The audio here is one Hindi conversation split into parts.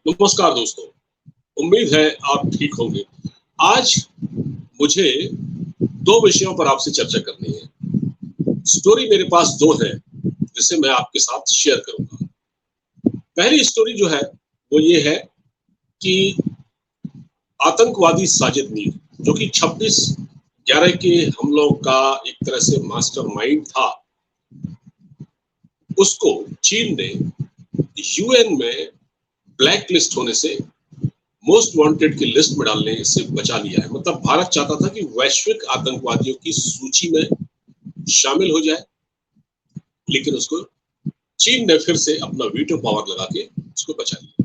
नमस्कार दोस्तों। उम्मीद है आप ठीक होंगे। आज मुझे 2 विषयों पर आपसे चर्चा करनी है। स्टोरी मेरे पास 2 है, जिसे मैं आपके साथ शेयर करूँगा। पहली स्टोरी जो है, वो ये है कि आतंकवादी साजिद मीर, जो कि 26/11 के हमलों का एक तरह से मास्टरमाइंड था, उसको चीन ने यूएन में ब्लैक लिस्ट होने से मोस्ट वांटेड की लिस्ट में डालने से बचा लिया है। मतलब भारत चाहता था कि वैश्विक आतंकवादियों की सूची में शामिल हो जाए, लेकिन उसको चीन ने फिर से अपना वीटो पावर लगा के उसको बचा लिया।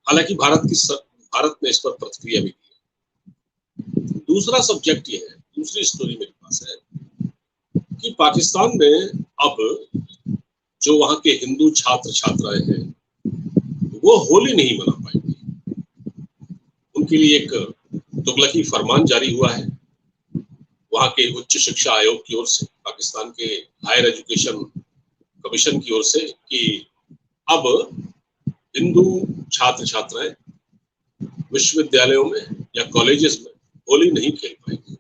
हालांकि भारत ने इस पर प्रतिक्रिया भी दी। दूसरा सब्जेक्ट ये है, दूसरी स्टोरी मेरे पास है कि पाकिस्तान में अब जो वहां के हिंदू छात्र छात्राएं हैं, वो होली नहीं मना पाएंगे। उनके लिए एक तुगलकी फरमान जारी हुआ है वहां के उच्च शिक्षा आयोग की ओर से, पाकिस्तान के हायर एजुकेशन कमीशन की ओर से, कि अब हिंदू छात्र छात्राएं विश्वविद्यालयों में या कॉलेजेस में होली नहीं खेल पाएंगे।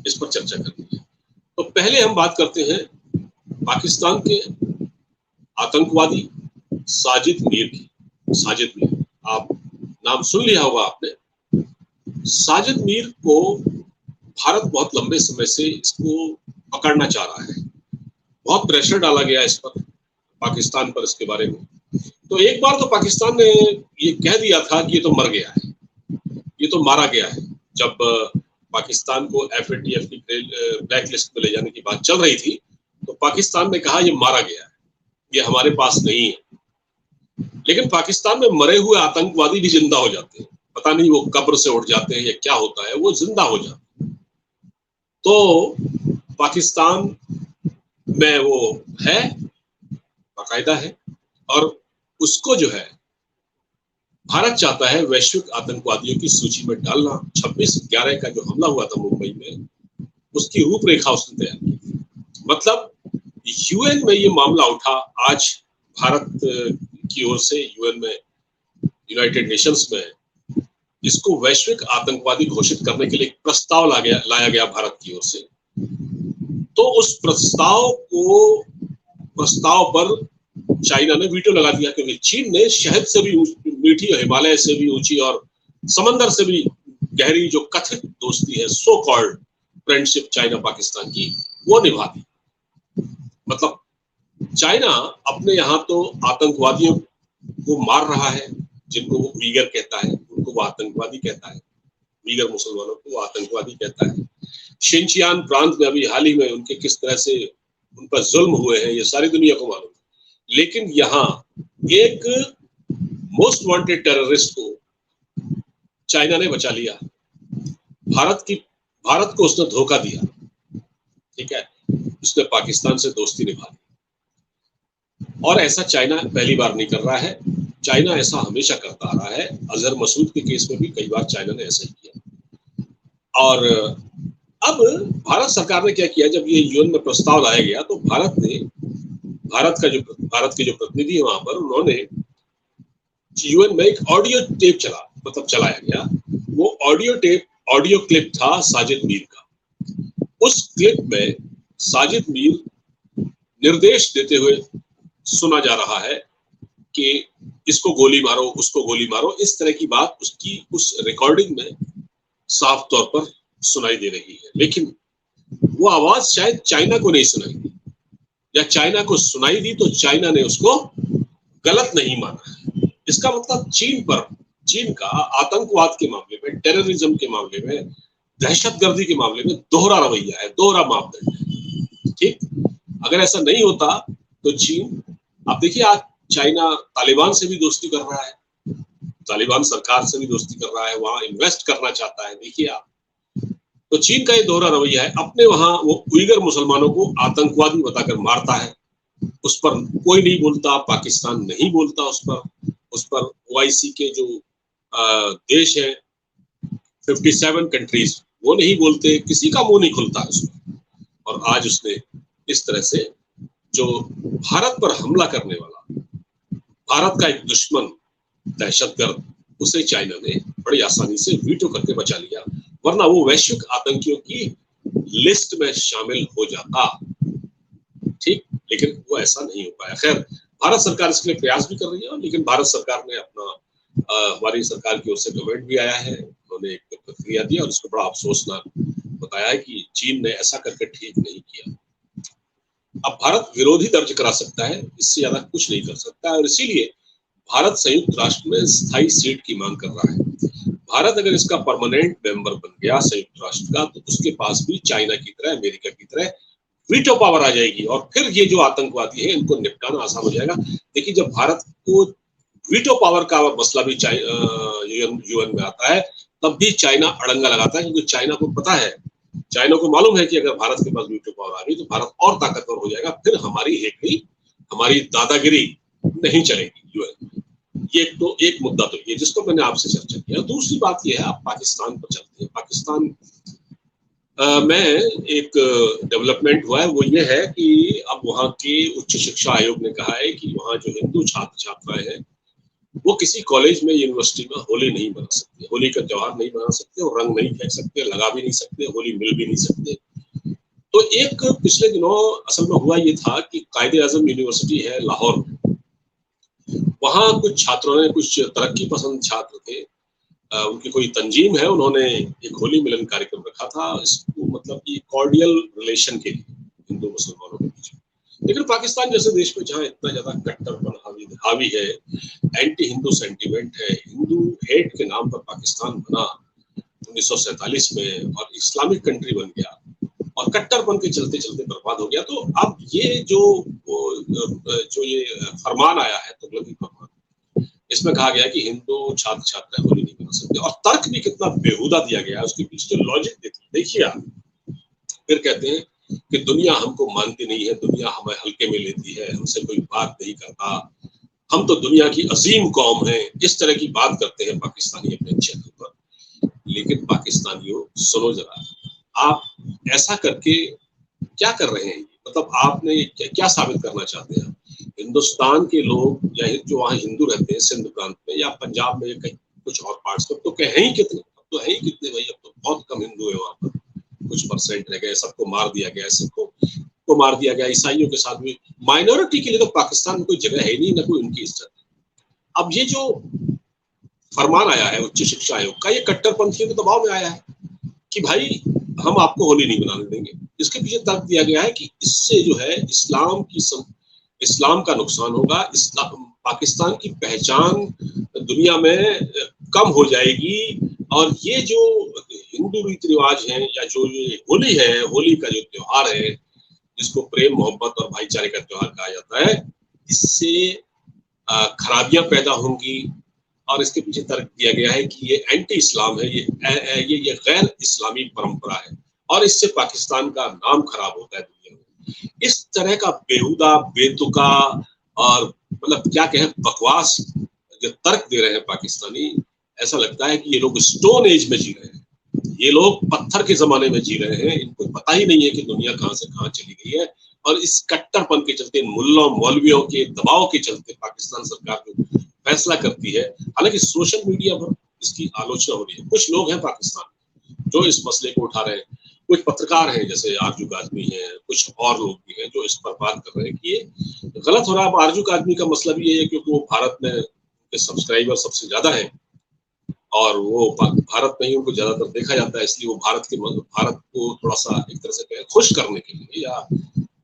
इस पर चर्चा करनी है। तो पहले हम बात करते हैं पाकिस्तान के आतंकवादी साजिद मीर की। साजिद मीर, आप नाम सुन लिया होगा आपने। साजिद मीर को भारत बहुत लंबे समय से इसको पकड़ना चाह रहा है। बहुत प्रेशर डाला गया इस पर, पाकिस्तान पर, इसके बारे में। तो एक बार तो पाकिस्तान ने ये कह दिया था कि ये तो मर गया है, ये तो मारा गया है। जब पाकिस्तान को FATF की ब्लैक लिस्ट में ले जाने की बात चल रही थी, तो पाकिस्तान ने कहा ये मारा गया है, ये हमारे पास नहीं है। लेकिन पाकिस्तान में मरे हुए आतंकवादी भी जिंदा हो जाते हैं। पता नहीं वो कब्र से उठ जाते हैं या क्या होता है, वो जिंदा हो जाते हैं। तो पाकिस्तान में वो है, बाकायदा है, और उसको जो है भारत चाहता है वैश्विक आतंकवादियों की सूची में डालना। 26/11 का जो हमला हुआ था मुंबई में, उसकी रूपरेखा उसने तैयार की। मतलब यूएन में ये मामला उठा। आज भारत की ओर से यूएन में, यूनाइटेड नेशंस में, इसको वैश्विक आतंकवादी घोषित करने के लिए एक प्रस्ताव लाया गया भारत की ओर से। तो उस प्रस्ताव पर चाइना ने वीटो लगा दिया, क्योंकि चीन ने शहद से भी मीठी, हिमालय से भी ऊंची और समंदर से भी गहरी जो कथित दोस्ती है, so called friendship China Pakistan की, वो निभा दी। मतलब चाइना अपने यहाँ तो आतंकवादियों को मार रहा है, जिनको वो उइगर कहता है, उनको वो आतंकवादी कहता है। उइगर मुसलमानों को वो आतंकवादी कहता है। शिनचियान प्रांत में अभी हाल ही में उनके किस तरह से उन पर जुल्म हुए हैं, ये सारी दुनिया को मालूम है। लेकिन यहाँ एक मोस्ट वांटेड टेररिस्ट को चाइना ने बचा लिया। भारत को उसने धोखा दिया, ठीक है, उसने पाकिस्तान से दोस्ती निभा दी। और ऐसा चाइना पहली बार नहीं कर रहा है, चाइना ऐसा हमेशा करता आ रहा है। अजहर मसूद के केस में भी कई बार चाइना ने ऐसा ही किया। और अब भारत सरकार ने क्या किया, जब ये यूएन में प्रस्ताव लाया गया, तो भारत के जो प्रतिनिधि है वहां पर, उन्होंने यूएन में एक ऑडियो टेप चलाया गया। वो ऑडियो क्लिप था साजिद मीर का। उस क्लिप में साजिद मीर निर्देश देते हुए सुना जा रहा है कि इसको गोली मारो, उसको गोली मारो। इस तरह की बात उसकी उस रिकॉर्डिंग में साफ तौर पर सुनाई दे रही है। लेकिन वो आवाज शायद चाइना को नहीं सुनाई दी, या चाइना को सुनाई दी तो चाइना ने उसको गलत नहीं माना है। इसका मतलब चीन का आतंकवाद के मामले में, टेररिज्म के मामले में, दहशतगर्दी के मामले में दोहरा रवैया है, दोहरा मापदंड है। ठीक, अगर ऐसा नहीं होता तो चीन, आप देखिए, आज चाइना तालिबान से भी दोस्ती कर रहा है, तालिबान सरकार से भी दोस्ती कर रहा है, वहां इन्वेस्ट करना चाहता है। देखिए आप, तो चीन का ये दोहरा रवैया है। अपने वहां वो उइगर मुसलमानों को आतंकवादी बताकर मारता है, उस पर कोई नहीं बोलता, पाकिस्तान नहीं बोलता उस पर OIC के जो देश है, 57 कंट्रीज, वो नहीं बोलते, किसी का मुंह नहीं खुलता उस पर। और आज उसने इस तरह से जो भारत पर हमला करने वाला भारत का एक दुश्मन दहशतगर्द, उसे चाइना ने बड़ी आसानी से वीटो करके बचा लिया, वरना वो वैश्विक आतंकियों की लिस्ट में शामिल हो जाता। ठीक, लेकिन वो ऐसा नहीं हो पाया। खैर, भारत सरकार इसके लिए प्रयास भी कर रही है, लेकिन भारत सरकार ने अपना हमारी सरकार की ओर से कमेंट भी आया है, उन्होंने एक प्रतिक्रिया दी और उसको बड़ा अफसोसनाक बताया है कि चीन ने ऐसा करके ठीक नहीं किया। अब भारत विरोधी दर्ज करा सकता है, इससे ज्यादा कुछ नहीं कर सकता है, और इसीलिए भारत संयुक्त राष्ट्र में स्थायी सीट की मांग कर रहा है। भारत अगर इसका परमानेंट मेंबर बन गया संयुक्त राष्ट्र का, तो उसके पास भी चाइना की तरह, अमेरिका की तरह वीटो पावर आ जाएगी, और फिर ये जो आतंकवादी है इनको निपटाना आसान हो जाएगा। देखिए, जब भारत को वीटो पावर का मसला भी यूएन में आता है, तब भी चाइना अड़ंगा लगाता है, क्योंकि चाइना को पता है, चाइना को मालूम है कि अगर भारत के पास वीटो पावर आ गई तो भारत और ताकतवर हो जाएगा, फिर हमारी हेकड़ी, हमारी दादागिरी नहीं चलेगी यूएन में। ये तो एक मुद्दा तो ये जिसको मैंने आपसे चर्चा किया। दूसरी बात ये है, आप पाकिस्तान पर चलते हैं। पाकिस्तान में एक डेवलपमेंट हुआ है, वो ये है कि अब वहाँ के उच्च शिक्षा आयोग ने कहा है कि वहाँ जो हिंदू छात्र छात्राएं हैं वो किसी कॉलेज में, यूनिवर्सिटी में होली नहीं मना सकते, होली का त्योहार नहीं मना सकते, और रंग नहीं फेंक सकते, लगा भी नहीं सकते, होली मिल भी नहीं सकते। तो एक पिछले दिनों असल में हुआ ये था कि कायदे-ए-आज़म यूनिवर्सिटी है लाहौर में, वहाँ कुछ छात्रों ने, कुछ तरक्की पसंद छात्र थे, उनकी कोई तंजीम है, उन्होंने एक होली मिलन कार्यक्रम रखा था, इसको मतलब कि कॉर्डियल रिलेशन के लिए हिंदू मुसलमानों के बीच में। लेकिन पाकिस्तान जैसे देश में जहाँ इतना ज्यादा कट्टरपन हावी है, एंटी हिंदू सेंटीमेंट है, हिंदू हेट के नाम पर पाकिस्तान बना 1947 में और इस्लामिक कंट्री बन गया और कट्टरपन के चलते चलते बर्बाद हो गया। तो अब ये जो ये फरमान आया है, तुगलकी फरमान, इसमें कहा गया कि हिंदू छात्र छात्राएं होली नहीं मना सकते, और तर्क भी कितना बेहुदा दिया गया है, उसके पीछे जो लॉजिक देखिए आप। फिर कहते हैं कि दुनिया हमको मानती नहीं है, दुनिया हमें हल्के में लेती है, हमसे कोई बात नहीं करता, हम तो दुनिया की अजीम कौम है, इस तरह की बात करते हैं पाकिस्तानी अपने क्षेत्र पर। लेकिन पाकिस्तानियों, सुनो जरा, आप ऐसा करके क्या कर रहे हैं? मतलब आपने क्या साबित करना चाहते हैं? हिंदुस्तान के लोग या जो वहाँ हिंदू रहते हैं सिंध प्रांत में या पंजाब में या कहीं कुछ और पार्ट्स में, तो हैं ही कितने? अब तो है ही कितने भाई, अब तो बहुत कम हिंदू है वहाँ पर, कुछ परसेंट रह गए, सबको मार दिया गया, सिखों को मार दिया गया, ईसाइयों के साथ भी। माइनॉरिटी के लिए तो पाकिस्तान में कोई जगह है नहीं, ना कोई उनकी इज्जत। अब ये जो फरमान आया है उच्च शिक्षा आयोग का, ये कट्टरपंथियों के दबाव में आया है कि भाई हम आपको होली नहीं मनाने देंगे। इसके पीछे तर्क दिया गया है कि इससे जो है इस्लाम का नुकसान होगा, इस्लाम, पाकिस्तान की पहचान दुनिया में कम हो जाएगी, और ये जो हिंदू रीति रिवाज हैं या जो ये होली है, होली का जो त्योहार है जिसको प्रेम मोहब्बत और भाईचारे का त्योहार कहा जाता है, इससे खराबियां पैदा होंगी। और इसके पीछे तर्क दिया गया है कि ये एंटी इस्लाम है, ये गैर इस्लामी परंपरा है, और इससे पाकिस्तान का नाम खराब होता है दुनिया में। इस तरह का बेहुदा, बेतुका और मतलब क्या कहें, बकवास जो तर्क दे रहे हैं पाकिस्तानी, ऐसा लगता है कि ये लोग स्टोन एज में जी रहे हैं, ये लोग पत्थर के जमाने में जी रहे हैं। इनको पता ही नहीं है कि दुनिया कहाँ से कहाँ चली गई है, और इस कट्टरपन के चलते, मुल्ला मौलवियों के दबाव के चलते पाकिस्तान सरकार जो फैसला करती है, हालांकि सोशल मीडिया पर इसकी आलोचना हो रही है। कुछ लोग हैं पाकिस्तान में जो इस मसले को उठा रहे हैं, कुछ पत्रकार हैं जैसे आरजू काज़मी हैं, कुछ और लोग भी हैं जो इस पर बात कर रहे हैं कि ये गलत हो रहा है। अब आरजू काज़मी का मसला भी ये है क्योंकि वो भारत में सब्सक्राइबर सबसे ज्यादा है, और वो भारत में ही उनको ज्यादातर देखा जाता है, इसलिए वो भारत को थोड़ा सा एक तरह से खुश करने के लिए या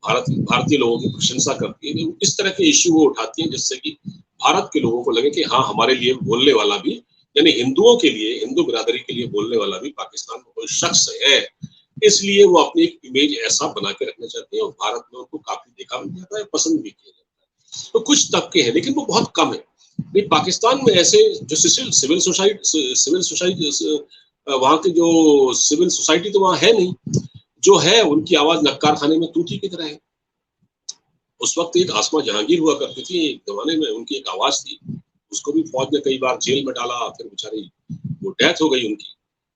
भारतीय लोगों की प्रशंसा करती है, इस तरह के इश्यू वो उठाती है जिससे कि भारत के लोगों को लगे कि हाँ, हमारे लिए बोलने वाला भी, यानी हिंदुओं के लिए, हिंदू बिरादरी के लिए बोलने वाला भी पाकिस्तान में कोई शख्स है। इसलिए वो अपनी एक इमेज ऐसा बना के रखना चाहते हैं, और भारत में उनको काफी देखा भी जाता है, पसंद भी किया जाता है। तो कुछ तबके हैं, लेकिन वो बहुत कम है। पाकिस्तान में ऐसे जो सिविल सोसाइटी वहाँ की जो सिविल सोसाइटी तो वहाँ है नहीं, जो है उनकी आवाज नक्कार खाने में तूती की तरह है। उस वक्त एक आसमा जहांगीर हुआ करती थी, एक जमाने में उनकी एक आवाज थी, उसको भी फौज ने कई बार जेल में डाला, फिर बेचारी वो डेथ हो गई उनकी।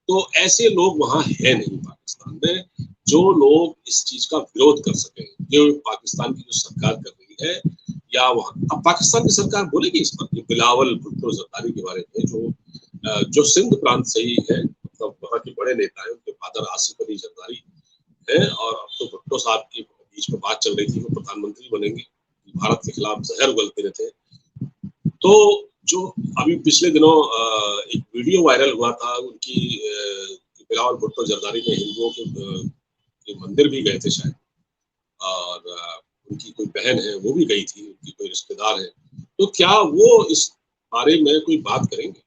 तो ऐसे लोग वहाँ है नहीं पाकिस्तान में जो लोग इस चीज का विरोध कर सके, जो पाकिस्तान की जो सरकार कर रही है या वहाँ अब पाकिस्तान की सरकार बोलेगी इस पर, ये बिलावल भुट्टो जरदारी के बारे में, जो सिंध प्रांत से ही है, मतलब वहाँ के बड़े नेता है, उनके फादर आसिफ अली जरदारी है, और अब तो भुट्टो साहब की बीच में बात चल रही थी वो प्रधानमंत्री बनेंगे, भारत के खिलाफ जहर उगलते रहते हैं। तो जो अभी पिछले दिनों एक वीडियो वायरल हुआ था उनकी, बिलावल भुट्टो जरदारी ने हिंदुओं के मंदिर भी गए थे शायद, और उनकी कोई बहन है वो भी गई थी, उनकी कोई रिश्तेदार है, तो क्या वो इस बारे में कोई बात करेंगे?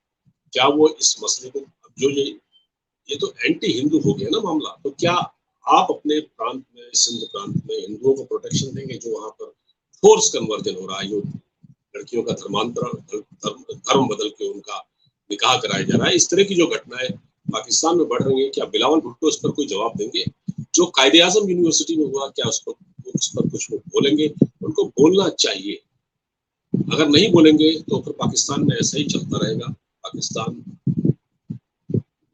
क्या वो इस मसले को, जो ये तो एंटी हिंदू हो गया ना मामला, तो क्या आप अपने प्रांत में, सिंध प्रांत में हिंदुओं को प्रोटेक्शन देंगे जो वहां पर फोर्स कन्वर्जन हो रहा है, जो लड़कियों का धर्मांतरण, धर्म बदल के उनका निकाह कराया जा रहा है, इस तरह की जो घटनाएं पाकिस्तान में बढ़ रही है, क्या बिलावल भुट्टो इस पर कोई जवाब देंगे? जो कायदे आजम यूनिवर्सिटी में हुआ, क्या उस पर कुछ वो बोलेंगे? उनको बोलना चाहिए। अगर नहीं बोलेंगे तो फिर पाकिस्तान में ऐसा ही चलता रहेगा। पाकिस्तान,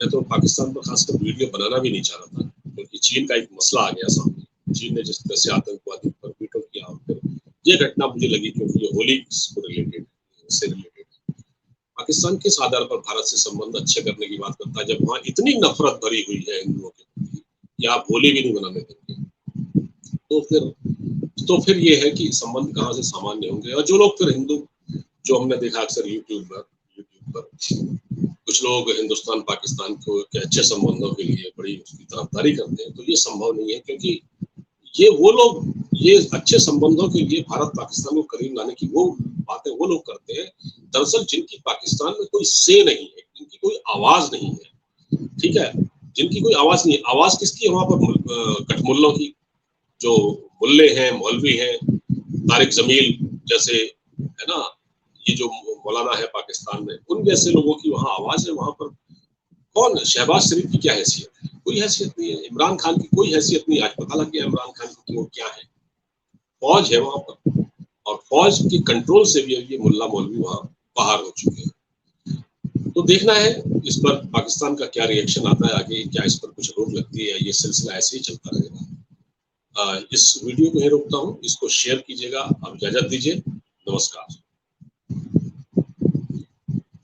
मैं तो पाकिस्तान पर खासकर वीडियो बनाना भी नहीं चाह रहा था, क्योंकि चीन का एक मसला आ गया सामने। चीन ने जिस तरह से आतंकवादी पर वीटो किया, और फिर ये घटना मुझे लगी क्योंकि ये होली से रिलेटेड पाकिस्तान किस आधार पर भारत से संबंध अच्छे करने की बात करता है, जब वहाँ इतनी नफरत भरी हुई है हिंदुओं के प्रति कि आप होली भी नहीं मनाने देंगे, तो फिर ये है कि संबंध कहाँ से सामान्य होंगे। और जो लोग फिर हिंदू, जो हमने देखा अक्सर यूट्यूब पर कुछ लोग हिंदुस्तान पाकिस्तान के अच्छे संबंधों के लिए बड़ी उसकी तरफदारी करते हैं, तो ये संभव नहीं है, क्योंकि ये वो लोग, ये अच्छे संबंधों के लिए भारत पाकिस्तान को करीब लाने की वो बातें वो लोग करते हैं दरअसल जिनकी पाकिस्तान में कोई से नहीं है, जिनकी कोई आवाज नहीं है, ठीक है, जिनकी कोई आवाज नहीं है। आवाज किसकी है वहां पर? कठमुल्लों की, जो मुल्ले हैं, मौलवी हैं, तारिक जमील जैसे, है ना, ये जो मौलाना है पाकिस्तान में, उन जैसे लोगों की वहाँ आवाज है। वहां पर कौन? शहबाज शरीफ की क्या हैसियत है? कोई हैसियत नहीं है। इमरान खान की कोई हैसियत नहीं। आज पता लग गया इमरान खान को कि वो क्या है। फौज है वहां पर, और फौज के कंट्रोल से भी ये मुल्ला मौलवी वहां बाहर हो चुके हैं। तो देखना है इस पर पाकिस्तान का क्या रिएक्शन आता है आगे, क्या इस पर कुछ रोक लगती है, ये सिलसिला ऐसे ही चलता रहेगा। इस वीडियो को ही रोकता हूँ, इसको शेयर कीजिएगा। अब इजाजत दीजिए, नमस्कार।